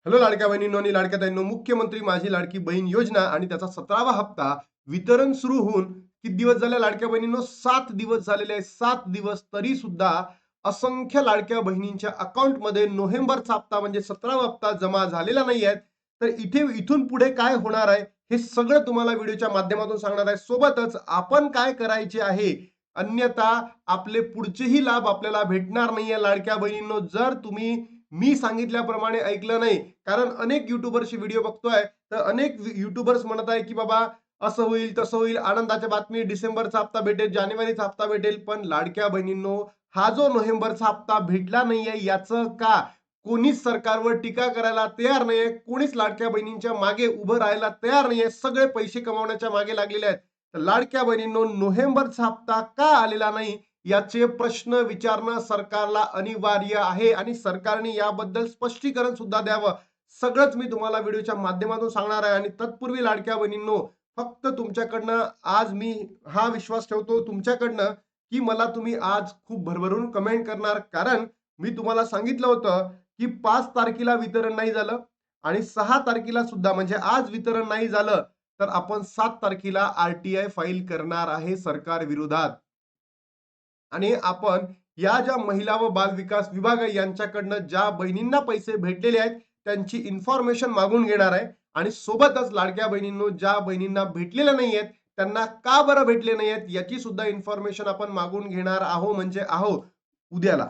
Hello लाडक्या बहिणींनो आणि लाडक्या ताईंनो, मुख्यमंत्री माझी लाडकी बहीण योजना आणि त्याचा 17वा हप्ता वितरण सुरू होऊन किती दिवस झाले लाडक्या बहिणींनो? 7 दिवस झालेले आहेत. 7 दिवस तरी सुद्धा असंख्य लाडक्या बहिणींच्या अकाउंटमध्ये नोव्हेंबरचा हप्ता म्हणजे 17वा हप्ता जमा झालेला नाही आहे. तर इथून पुढे काय होणार आहे हे सगळं तुम्हाला व्हिडिओच्या माध्यमातून सांगणार आहे. सोबतच आपण काय करायचे आहे, अन्यथा आपले पुढचेही लाभ आपल्याला भेटणार नाहीये लाडक्या बहिणींनो, जर तुम्ही मी सांगितल्याप्रमाणे ऐकलं नाही. कारण अनेक युट्यूबर्सचे व्हिडिओ बघतोय, तर अनेक युट्यूबर्स म्हणत आहे की बाबा असं होईल तसं होईल, आनंदाच्या बातमी, डिसेंबरचा हप्ता भेटेल, जानेवारीचा हप्ता भेटेल. पण लाडक्या बहिणींनो, हा जो नोव्हेंबरचा हप्ता भेटला नाहीये याचं का कोणीच सरकारवर टीका करायला तयार नाहीये, कोणीच लाडक्या बहिणींच्या मागे उभं राहायला तयार नाहीये. सगळे पैसे कमावण्याच्या मागे लागलेले आहेत. तर लाडक्या बहिणींनो, नोव्हेंबरचा हप्ता का आलेला नाही याचे प्रश्न विचारणं सरकारला अनिवार्य आहे आणि सरकारने याबद्दल स्पष्टीकरण सुद्धा द्यावं. सगळंच मी तुम्हाला व्हिडिओच्या माध्यमातून सांगणार आहे आणि तत्पूर्वी लाडक्या बहिणींनो, फक्त तुमच्याकडनं आज मी हा विश्वास ठेवतो तुमच्याकडनं, की मला तुम्ही आज खूप भरभरून कमेंट करणार. कारण मी तुम्हाला सांगितलं होतं, की 5 तारखेला वितरण नाही झालं आणि 6 तारखेला सुद्धा म्हणजे आज वितरण नाही झालं, तर आपण 7 तारखेला आर-टी-आय फाईल करणार आहे सरकार विरोधात. आणि आपण या ज्या महिला व बाल विकास विभाग आहे यांच्याकडनं ज्या बहिणींना पैसे भेटलेले आहेत त्यांची इन्फॉर्मेशन मागून घेणार आहे आणि सोबतच लाडक्या बहिणींनो, ज्या बहिणींना भेटलेले नाही आहेत त्यांना का बरं भेटले नाही आहेत याची सुद्धा इन्फॉर्मेशन आपण मागून घेणार आहो. म्हणजे आहो उद्याला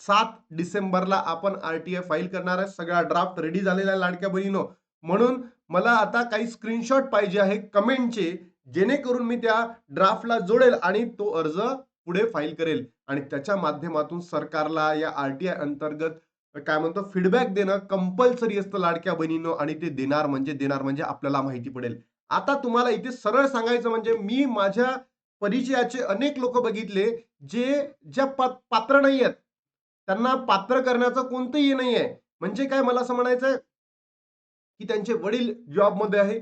7 डिसेंबरला आपण आर-टी-आय फाईल करणार आहे. सगळा ड्राफ्ट रेडी झालेला आहे लाडक्या बहिणीनो. म्हणून मला आता काही स्क्रीनशॉट पाहिजे आहे कमेंटचे, जेणेकरून मी त्या ड्राफ्टला जोडेल आणि तो अर्ज पुढे फाईल करेल आणि त्याच्या माध्यमातून सरकारला या आर-टी-आय अंतर्गत काय म्हणतो फीडबॅक देणं कंपल्सरी असतं लाडक्या बहिणींनो आणि ते देणार म्हणजे आपल्याला माहिती पडेल. आता तुम्हाला इथे सरळ सांगायचं म्हणजे मी माझ्या परिचयाचे अनेक लोक बघितले जे ज्या पात्र नाही आहेत, त्यांना पात्र करण्याचं कोणतंही नाही आहे. म्हणजे काय मला असं म्हणायचंय, की त्यांचे वडील जॉबमध्ये आहे,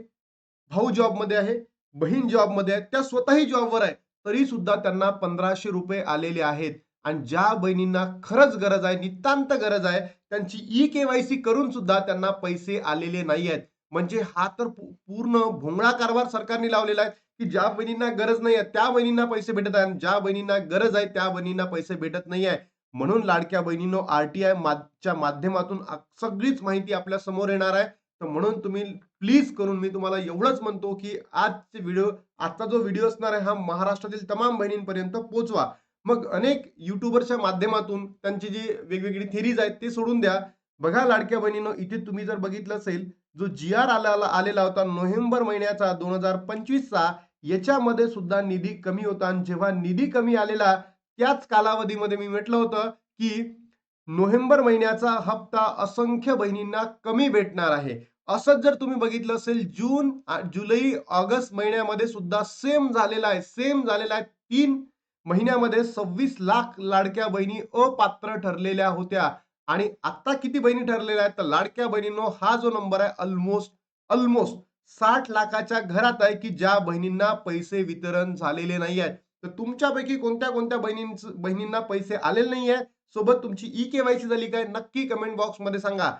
भाऊ जॉबमध्ये आहे, बहीण जॉबमध्ये आहे, त्या स्वतःही जॉबवर आहे. तरी सुद्धा त्यांना ₹1500 आलेले आहेत. आणि ज्या बहिणींना खरंच गरज आहे, नितांत गरज आहे, त्यांची ई-के-वाय-सी करून सुद्धा त्यांना पैसे आलेले नाही आहेत. म्हणजे हा तर पूर्ण भोंगळा कारभार सरकारने लावलेला आहे, की ज्या बहिणींना गरज नाही आहे, त्या बहिणींना पैसे भेटत आहेत आणि ज्या बहिणींना गरज आहे, त्या बहिणींना पैसे भेटत नाही आहे. म्हणून लाडक्या बहिणींनो, आर-टी-आय च्या माध्यमातून सगळीच माहिती आपल्या समोर येणार आहे. तर म्हणून तुम्ही प्लीज करून मी तुम्हाला एवढंच म्हणतो, की आजचा जो व्हिडिओ असणार आहे, हा महाराष्ट्रातील तमाम बहिणींपर्यंत पोहोचवा. मग अनेक युट्यूबर्सच्या माध्यमातून त्यांची जी वेगवेगळी थिअरीज आहेत ते सोडून द्या. बघा लाडक्या बहिणींनो, इथे तुम्ही जर बघितलं असेल, जो जी-आर आलेला होता नोव्हेंबर महिन्याचा 2025चा, याच्यामध्ये सुद्धा निधी कमी होता आणि जेव्हा निधी कमी आलेला त्याच कालावधीमध्ये मी म्हटलं होतं, की नोव्हेंबर महिन्याचा हप्ता असंख्य बहिणींना कमी भेटणार आहे. असंच जर तुम्ही बघितलं असेल जून, जुलै, ऑगस्ट महिन्यामध्ये सुद्धा सेम झालेला आहे. सेम झालेला आहे. 3 महिन्यामध्ये 26 लाख लाडक्या बहिणी अपात्र ठरलेल्या होत्या. आणि आता किती बहिणी ठरलेल्या आहेत? तर लाडक्या बहिणींनो, हा जो नंबर आहे ऑलमोस्ट 60 लाखाच्या घरात आहे, की ज्या बहिणींना पैसे वितरण झालेले नाही आहेत. तर तुमच्यापैकी कोणत्या-कोणत्या बहिणींना पैसे आलेले नाही आहेत? सोबत तुमची ई-के-वाय-सी झाली काय? नक्की कमेंट बॉक्समध्ये सांगा.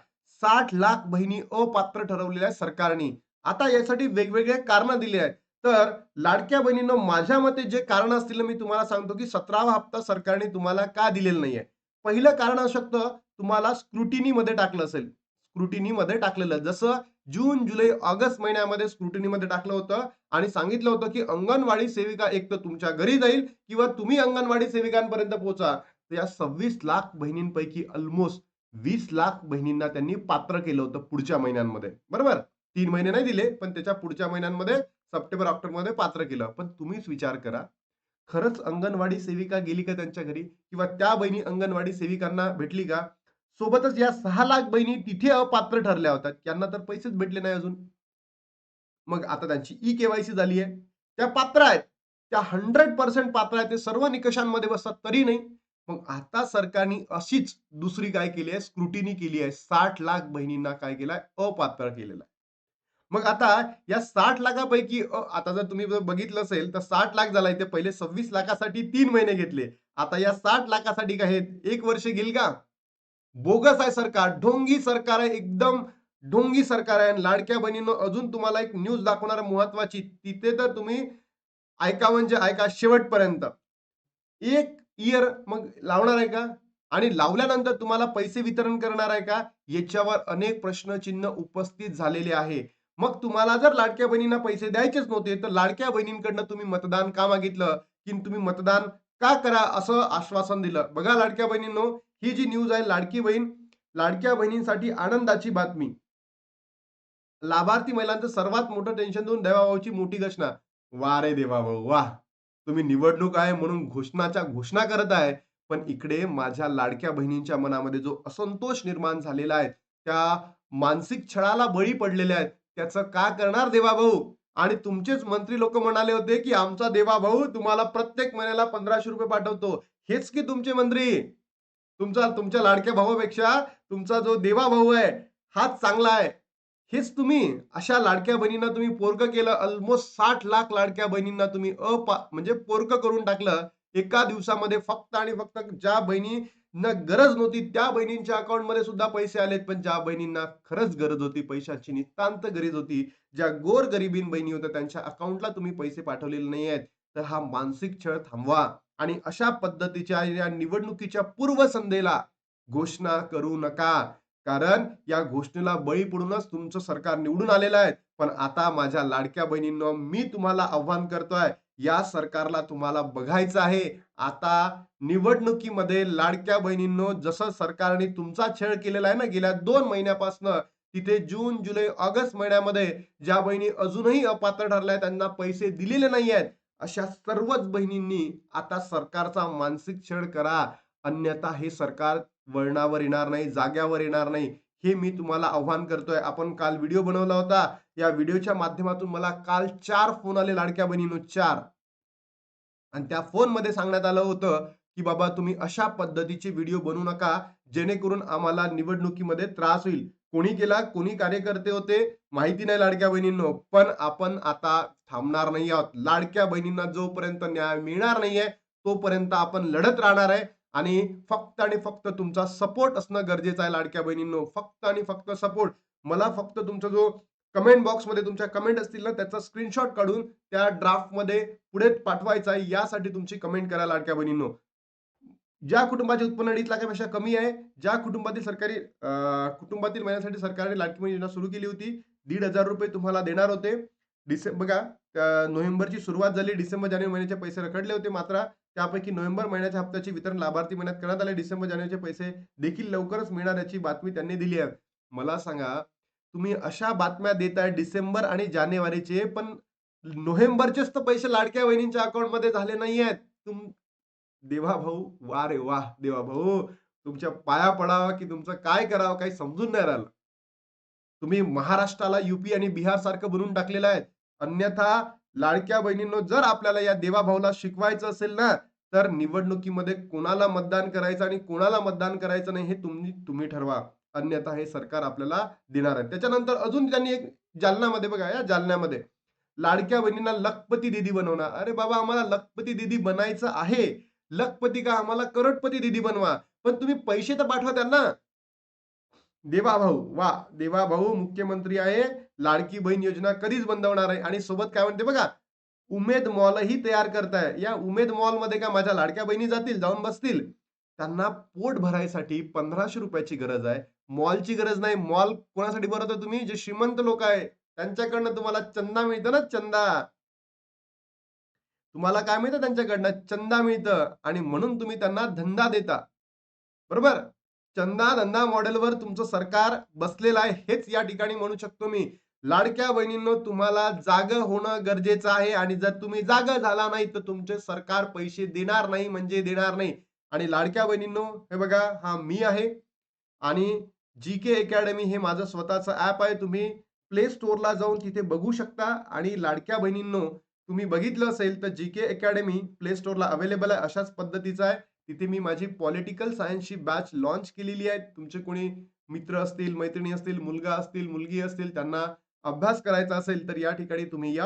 60 लाख बहिणी अपात्र ठरवलेल्या आहेत सरकारने. आता यासाठी वेगवेगळे कारणं दिली आहेत. तर लाडक्या बहिणींनो, माझ्या मते जे कारण असतील मी तुम्हाला सांगतो, की 17वा हप्ता सरकारने तुम्हाला का दिलेला नाहीये. पहिलं कारण असू शकतं, तुम्हाला स्क्रुटिनीमध्ये टाकलं असेल. स्क्रुटिनीमध्ये टाकलेलं. जसं जून, जुलै, ऑगस्ट महिन्यामध्ये स्क्रुटिनीमध्ये टाकलं होतं आणि सांगितलं होतं, की अंगणवाडी सेविका एक तर तुमच्या घरी जाईल किंवा तुम्ही अंगणवाडी सेविकांपर्यंत पोहोचा. तर या 26 लाख बहिणींपैकी ऑलमोस्ट 20 लाख बहिणींना त्यांनी पात्र केलं होतं पुढच्या महिन्यांमध्ये. बरोबर? 3 महिने नाही दिले, पण त्याच्या पुढच्या महिन्यांमध्ये सप्टेंबर, ऑक्टोबरमध्ये पात्र केलं. पण तुम्हीच विचार करा, खरंच अंगणवाडी सेविका गेली का त्यांच्या घरी? किंवा त्या बहिणी अंगणवाडी सेविकांना भेटली का? सोबतच या 6 लाख बहिणी तिथे अपात्र ठरल्या होत्या. त्यांना तर पैसेच भेटले नाही अजून. मग आता त्यांची ई-के-वाय-सी झाली आहे. त्या पात्र आहेत. त्या 100% पात्र आहेत. ते सर्व निकषांमध्ये बसतात तरी नाही. मग आता सरकारने अशीच दुसरी काय केली आहे, स्क्रुटिनी केली आहे. 60 लाख बहिणींना काय केलंय, अपात्र केलेलं आहे. मग आता या 60 लाखापैकी आता जर तुम्ही बघितलं असेल तर 60 लाख झालाय. ते पहिले 26 लाखासाठी 3 महिने घेतले. आता या 60 लाखासाठी काय 1 वर्ष घेईल का? बोगस आहे सरकार, ढोंगी सरकार आहे एकदम. ढोंगी सरकार आहे. आणि लाडक्या बहिणींनो, अजून तुम्हाला एक न्यूज दाखवणार महत्वाची, तिथे तर तुम्ही ऐका म्हणजे ऐका शेवटपर्यंत. एक इयर मग लावणार आहे का? आणि लावल्यानंतर तुम्हाला पैसे वितरण करणार आहे का? याच्यावर अनेक प्रश्नचिन्ह उपस्थित झालेले आहे. मग तुम्हाला जर लाडक्या बहिणींना पैसे द्यायचेच नव्हते, तर लाडक्या बहिणींकडनं तुम्ही मतदान का मागितलं? की तुम्ही मतदान का करा असं आश्वासन दिलं? बघा लाडक्या बहिणींनो, ही जी न्यूज आहे, लाडक्या बहिणींसाठी आनंदाची बातमी. लाभार्थी महिलांचं सर्वात मोठं टेन्शन देऊन देवाभाऊची मोठी घोषणा. वाह रे देवाभाऊ वाह! तुम्ही निवडणूक आहे म्हणून घोषणाच्या घोषणा करत आहे. पण इकडे माझ्या लाडक्या बहिणींच्या मनामध्ये जो असंतोष निर्माण झालेला आहे, त्या मानसिक छळाला बळी पडलेल्या आहेत. त्याचं का करणार देवाभाऊ? आणि तुमचेच मंत्री लोकं म्हणाले होते, की आमचा देवाभाऊ तुम्हाला प्रत्येक महिन्याला ₹1500 पाठवतो. हेच की तुमचे मंत्री. तुमच्या लाडक्या भावापेक्षा तुमचा जो देवाभाऊ आहे, हाच चांगला आहे. हेच तुम्ही अशा लाडक्या बहिणींना तुम्ही पोरकं केलं. अल्मोस्ट 60 लाख लाडक्या बहिणींना तुम्ही म्हणजे पोरकं करून टाकलं. एका दिवसामध्ये फक्त आणि फक्त ज्या बहिणींना गरज नव्हती, त्या बहिणींच्या अकाउंटमध्ये सुद्धा पैसे आलेत. पण ज्या बहिणींना खरंच गरज होती, पैशाची नितांत गरज होती, ज्या गोरगरिबीण बहिणी होत्या, त्यांच्या अकाउंटला तुम्ही पैसे पाठवलेले नाही आहेत. तर हा मानसिक छळ थांबवा आणि अशा पद्धतीच्या या निवडणुकीच्या पूर्वसंध्येला घोषणा करू नका. कारण या घोषणेला बळी पडूनच तुमचं सरकार निवडून आलेलं आहे. पण आता माझ्या लाडक्या बहिणींनो, मी तुम्हाला आव्हान करतोय, या सरकारला तुम्हाला बघायचं आहे. आता निवडणुकीमध्ये लाडक्या बहिणींनो, जसं सरकारने तुमचा छळ केलेला आहे ना गेल्या 2 महिन्यापासनं, तिथे जून, जुलै, ऑगस्ट महिन्यामध्ये ज्या बहिणी अजूनही अपात्र ठरल्या त्यांना पैसे दिलेले नाही आहेत. अशा सर्वच बहिणींनी आता सरकारचा मानसिक छळ करा. अन्यथा हे सरकार वळणावर येणार नाही, जाग्यावर येणार नाही. हे मी तुम्हाला आव्हान करतोय. आपण काल व्हिडिओ बनवला होता. या व्हिडिओच्या माध्यमातून मला काल 4 फोन आले लाडक्या बहिणींनो, 4. आणि त्या फोनमध्ये सांगण्यात आलं होतं, की बाबा तुम्ही अशा पद्धतीचे व्हिडिओ बनवू नका, जेणेकरून आम्हाला निवडणुकीमध्ये त्रास होईल. कोणी केला, कोणी कार्यकर्ते होते माहिती नाही लाडक्या बहिणींनो. पण आपण आता थांबणार नाही आहोत. लाडक्या बहिणींना जोपर्यंत न्याय मिळणार नाहीये, तोपर्यंत आपण लढत राहणार आहे. आणि फक्त आणि फक्त तुमचा सपोर्ट असणं गरजेचं आहे लाडक्या बहिणींनो. फक्त आणि फक्त सपोर्ट. मला फक्त तुमचा जो कमेंट बॉक्समध्ये तुमच्या कमेंट असतील ना, त्याचा स्क्रीनशॉट काढून त्या ड्राफ्टमध्ये पुढे पाठवायचा आहे, यासाठी तुमची कमेंट करा लाडक्या बहिणींनो. ज्या कुटुंबाचे उत्पन्न 2.5 लाखापेक्षा कमी आहे, ज्या कुटुंबातील महिलांसाठी सरकारने लाडकी बहीण योजना सुरू केली होती. ₹1,500 तुम्हाला देणार होते. बघा, नोव्हेंबरची सुरुवात झाली. डिसेंबर, जानेवारी महिन्याचे पैसे रखडले होते. मात्र त्यापैकी नोव्हेंबर महिन्याच्या हप्त्याचे वितरण लाभार्थी महिन्यात करण्यात आले. डिसेंबर, जानेवारीचे पैसे देखील लवकरच मिळणार याची बातमी त्यांनी दिली आहे. मला सांगा, तुम्ही अशा बातम्या देताय डिसेंबर आणि जानेवारीचे, पण नोव्हेंबरचेच तर पैसे लाडक्या बहिणींच्या अकाउंटमध्ये झाले नाहीयेत. देवा भाऊ, वाह रे वाह! देवा भाऊ, तुमच्या पाया पडावा की तुमचं काय करावं काही समजून नाही राहिलं. तुम्ही महाराष्ट्राला यूपी आणि बिहार सारखं बनवून टाकलेलं आहे. अन्यथा लाडक्या बहिणींनो, जर आपल्याला या देवाभाऊला शिकवायचं असेल ना, तर निवडणुकीमध्ये कोणाला मतदान करायचं आणि कोणाला मतदान करायचं नाही हे तुम्ही तुम्ही ठरवा. अन्यथा हे सरकार आपल्याला देणार आहे. त्याच्यानंतर अजून त्यांनी एक जालन्यामध्ये बघा, या जालन्यामध्ये लाडक्या बहिणींना लखपती दीदी बनवणार. अरे बाबा, आम्हाला लखपती दीदी बनायचं आहे. लखपती का, आम्हाला करोडपती दीदी बनवा. पण तुम्ही पैसे तर पाठवा त्यांना. देवाभाऊ, वाह! देवाभाऊ मुख्यमंत्री आहे. लाडकी बहीण योजना कधीच बंद होणार आहे. आणि सोबत काय म्हणते बघा, उमेद मॉलही तयार करताय. या उमेद मॉलमध्ये का माझ्या लाडक्या बहिणी जातील, जाऊन बसतील? त्यांना पोट भरायसाठी ₹1500 ची गरज आहे. मॉलची गरज नाही. मॉल कोणासाठी भरवता तुम्ही? जे श्रीमंत लोकं आहे, त्यांच्याकडनं तुम्हाला चंदा मिळतो ना, चंदा. तुम्हाला काय मिळतं त्यांच्याकडनं? चंदा मिळतं आणि म्हणून तुम्ही त्यांना धंदा देता. बरोबर? चंदा-धंदा मॉडेलवर तुमचं सरकार बसलेलं आहे, हेच या ठिकाणी म्हणू शकतो मी. लाडक्या बहिणींनो, तुम्हाला जागं होणं गरजेचं आहे आणि जर तुम्ही जागा झाला नाही, तर तुमचे सरकार पैसे देणार नाही म्हणजे देणार नाही. आणि लाडक्या बहिणींनो, हे बघा, हा मी आहे आणि जी-के अकॅडमी हे माझं स्वतःचं ॲप आहे. तुम्ही प्ले स्टोअरला जाऊन तिथे बघू शकता. आणि लाडक्या बहिणींनो, तुम्ही बघितलं असेल तर जी-के अकॅडमी प्ले स्टोअरला अवेलेबल आहे. अशाच पद्धतीचं आहे. तिथे मी माझी पॉलिटिकल सायन्सची बॅच लॉन्च केलेली आहे. तुमचे कोणी मित्र असतील, मैत्रिणी असतील, मुलगा असतील, मुलगी असतील, त्यांना अभ्यास करायचा असेल, तर या ठिकाणी तुम्ही या.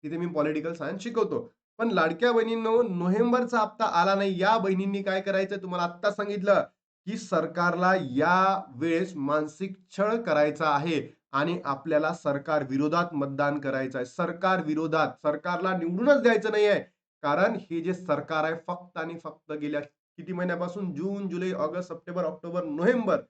तिथे मी पॉलिटिकल सायन्स शिकवतो. पण लाडक्या बहिणींनो, नोव्हेंबरचा हप्ता आला नाही. या बहिणींनी काय करायचं तुम्हाला आत्ता सांगितलं, की सरकारला या वेळेस मानसिक छळ करायचा आहे आणि आपल्याला सरकार विरोधात मतदान करायचं आहे. सरकार विरोधात, सरकारला निवडूनच द्यायचं नाहीये. कारण हे जे सरकार आहे फक्त आणि फक्त गेल्या किती महिन्यापासून जून, जुलै, ऑगस्ट, सप्टेंबर, ऑक्टोबर, नोव्हेंबर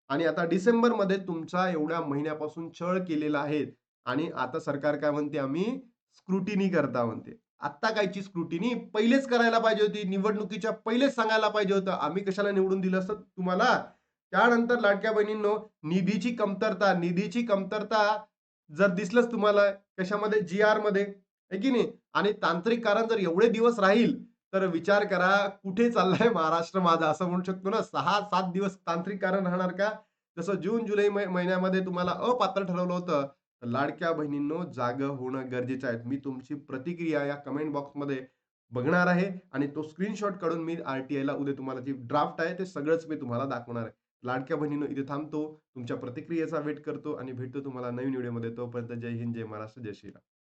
आणि आता डिसेंबरमध्ये तुमचा एवढ्या महिन्यापासून छळ केलेला आहे आणि आता सरकार काय म्हणते, आम्ही स्क्रुटिनी करता म्हणते. आत्ता कायची स्क्रुटिनी? पहिलेच करायला पाहिजे होती. निवडणुकीच्या पहिलेच सांगायला पाहिजे होतं. आम्ही कशाला निवडून दिलं असतं तुम्हाला? त्यानंतर लाडक्या बहिणींनो, निधीची कमतरता जर दिसलंच तुम्हाला कशामध्ये? जी-आरमध्ये, आहे की नाही? आणि तांत्रिक कारण जर एवढे दिवस राहील, तर विचार करा कुठे चाललाय महाराष्ट्र माझा असं म्हणू शकतो ना. 6-7 दिवस तांत्रिक कारण राहणार का? जसं जून, जुलै महिन्यामध्ये तुम्हाला अपात्र ठरवलं होतं. तर लाडक्या बहिणींनो, जागं होणं गरजेचं आहे. मी तुमची प्रतिक्रिया या कमेंट बॉक्समध्ये बघणार आहे आणि तो स्क्रीनशॉट काढून मी आर-टी-आयला उद्या तुम्हाला जी ड्राफ्ट आहे ते सगळंच मी तुम्हाला दाखवणार आहे. लाडक्या बहिणींनो, इथे थांबतो. तुमच्या प्रतिक्रियेचा वेट करतो आणि भेटतो तुम्हाला नवीन व्हिडिओमध्ये. तोपर्यंत जय हिंद, जय महाराष्ट्र, जय श्रीराम.